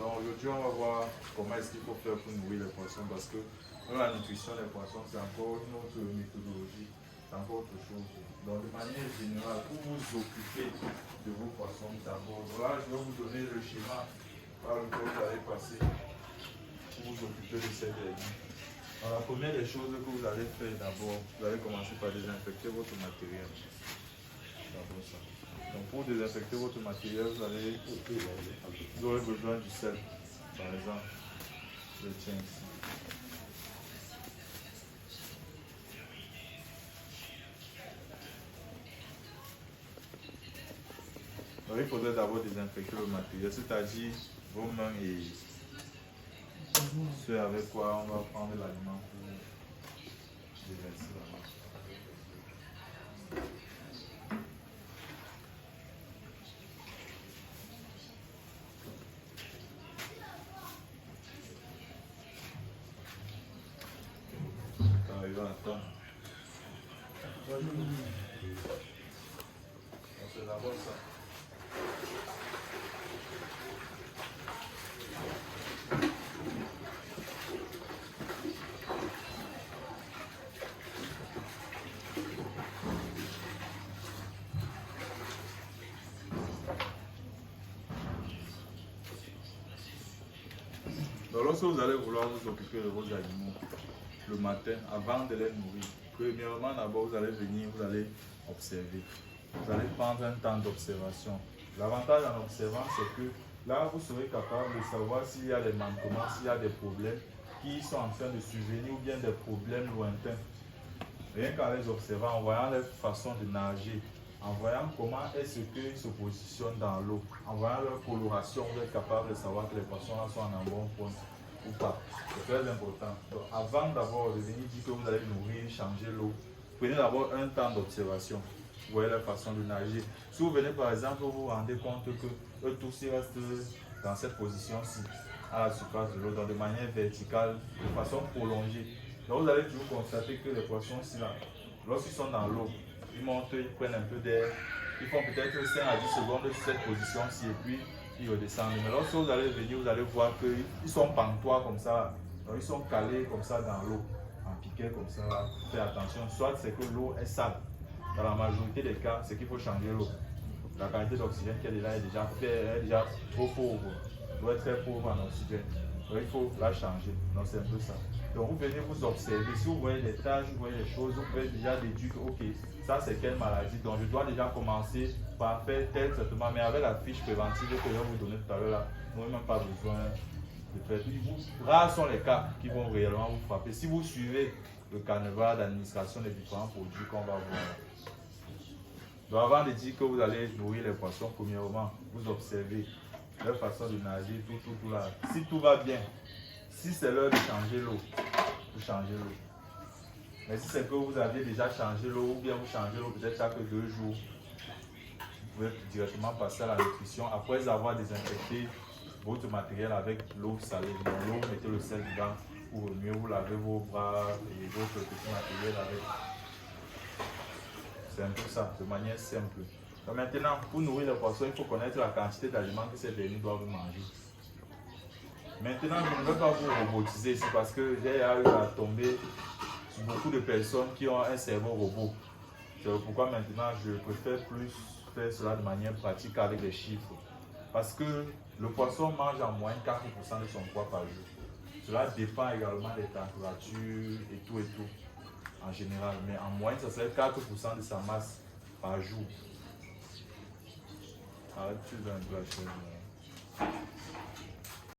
Donc aujourd'hui, on va voir comment est-ce qu'il faut faire pour nourrir les poissons parce que la nutrition des poissons, c'est encore une autre méthodologie, c'est encore autre chose. Donc de manière générale, pour vous occuper de vos poissons d'abord, là je vais vous donner le schéma par lequel vous allez passer pour vous occuper de ces derniers. Alors, la première des choses que vous allez faire d'abord, vous allez commencer par désinfecter votre matériel. D'abord ça. Donc pour désinfecter votre matériel, vous aurez besoin du sel. Par exemple, je tiens ici. Donc il faudrait d'abord désinfecter le matériel, c'est-à-dire vos mains et ce avec quoi on va prendre l'aliment pour déverser là-bas. Arriver à temps. C'est d'abord ça. Donc lorsque vous allez vouloir vous occuper de vos animaux le matin, avant de les nourrir, premièrement d'abord vous allez venir, vous allez observer. Vous allez prendre un temps d'observation. L'avantage en observant, c'est que là vous serez capable de savoir s'il y a des manquements, s'il y a des problèmes qui sont en train de survenir ou bien des problèmes lointains. Rien qu'en les observant, en voyant leur façon de nager, en voyant comment est-ce qu'ils se positionnent dans l'eau, en voyant leur coloration, vous êtes capable de savoir que les poissons là sont en bon point ou pas. C'est très important. Donc, avant d'abord de venir dire que vous allez nourrir, changer l'eau, prenez d'abord un temps d'observation. Vous voyez leur façon de nager. Si vous venez par exemple, vous vous rendez compte que eux tous ils restent dans cette position-ci, à la surface de l'eau, donc de manière verticale, de façon prolongée. Donc vous allez toujours constater que les poissons-ci là, lorsqu'ils sont dans l'eau, ils montent, ils prennent un peu d'air, ils font peut-être 5 à 10 secondes sur cette position-ci et puis ils redescendent. Mais lorsque vous allez venir, vous allez voir qu'ils sont pantois comme ça, donc ils sont calés comme ça dans l'eau, en piquet comme ça. Faites attention, soit c'est que l'eau est sale. Dans la majorité des cas, c'est qu'il faut changer l'eau. La quantité d'oxygène qu'elle est là est déjà trop pauvre. Elle doit être très pauvre en oxygène. Donc il faut la changer. Donc c'est un peu ça. Donc vous venez vous observer. Si vous voyez des taches, vous voyez des choses, vous pouvez déjà déduire que ok, ça c'est quelle maladie. Donc je dois déjà commencer par faire tel traitement. Mais avec la fiche préventive que je vais vous donner tout à l'heure là, vous n'avez même pas besoin de faire. Rares sont les cas qui vont réellement vous frapper. Si vous suivez le carnaval d'administration des différents produits qu'on va voir. Donc avant de dire que vous allez nourrir les poissons, premièrement, vous observez leur façon de nager, tout là. Si tout va bien, si c'est l'heure de changer l'eau, vous changez l'eau. Mais si c'est que vous avez déjà changé l'eau, ou bien vous changez l'eau peut-être chaque 2 jours, vous pouvez directement passer à la nutrition après avoir désinfecté votre matériel avec l'eau salée. Dans l'eau, mettez le sel dedans pour mieux vous laver vos bras et votre petit matériel avec. C'est un peu ça, de manière simple. Donc maintenant, pour nourrir les poissons, il faut connaître la quantité d'aliments que ces derniers doivent manger. Maintenant, je ne veux pas vous robotiser ici parce que j'ai eu à tomber sur beaucoup de personnes qui ont un cerveau robot. C'est pourquoi maintenant, je préfère plus faire cela de manière pratique avec des chiffres. Parce que le poisson mange en moyenne 4% de son poids par jour. Cela dépend également des températures et tout en général. Mais en moyenne, ça serait 4% de sa masse par jour. Arrête-tu un peu la chaîne.